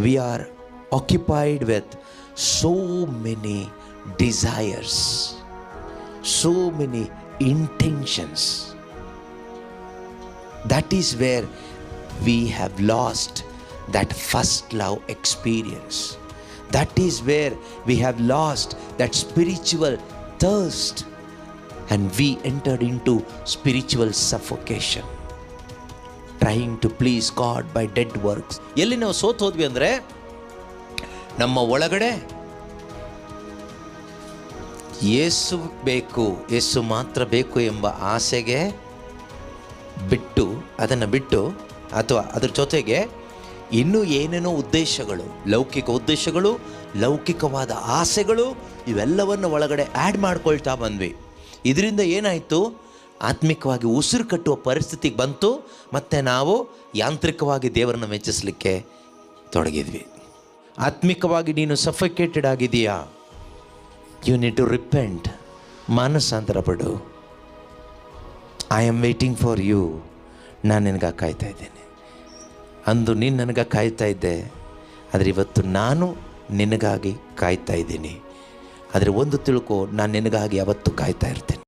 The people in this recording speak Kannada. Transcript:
we are occupied with so many desires, so many intentions. That is where we have lost that first love experience. That is where we have lost that spiritual thirst, and we entered into spiritual suffocation, trying to please God by dead works. ಎಲ್ಲಿ ನಾವು ಸೋತೋದ್ವಿ ಅಂದರೆ, ನಮ್ಮ ಒಳಗಡೆ ಯೇಸು ಬೇಕು, ಯೇಸು ಮಾತ್ರ ಬೇಕು ಎಂಬ ಆಸೆಗೆ ಅದನ್ನು ಬಿಟ್ಟು ಅಥವಾ ಅದ್ರ ಜೊತೆಗೆ ಇನ್ನೂ ಏನೇನೋ ಉದ್ದೇಶಗಳು, ಲೌಕಿಕ ಉದ್ದೇಶಗಳು, ಲೌಕಿಕವಾದ ಆಸೆಗಳು, ಇವೆಲ್ಲವನ್ನು ಒಳಗಡೆ ಆ್ಯಡ್ ಮಾಡ್ಕೊಳ್ತಾ ಬಂದ್ವಿ. ಇದರಿಂದ ಏನಾಯಿತು, ಆತ್ಮಿಕವಾಗಿ ಉಸಿರು ಕಟ್ಟುವ ಪರಿಸ್ಥಿತಿಗೆ ಬಂತು. ಮತ್ತು ನಾವು ಯಾಂತ್ರಿಕವಾಗಿ ದೇವರನ್ನು ಮೆಚ್ಚಿಸಲಿಕ್ಕೆ ತೊಡಗಿದ್ವಿ. ಆತ್ಮಿಕವಾಗಿ ನೀನು ಸಫಿಕೇಟೆಡ್ ಆಗಿದೆಯಾ? You need to repent. ಮಾನಸಾಂತರ ಪಡು. I am waiting for you. ನಾನು ನಿನಗಾಗಿ ಕಾಯ್ತಾ ಇದ್ದೇನೆ. ಅಂದು ನೀನು ನನಗಾಗಿ ಕಾಯ್ತಾ ಇದ್ದೆ, ಆದರೆ ಇವತ್ತು ನಾನು ನಿನಗಾಗಿ ಕಾಯ್ತಾ ಇದ್ದೀನಿ. ಆದರೆ ಒಂದು ತಿಳ್ಕೊ, ನಾನು ನಿನಗಾಗಿ ಯಾವತ್ತೂ ಕಾಯ್ತಾ ಇರ್ತೇನೆ.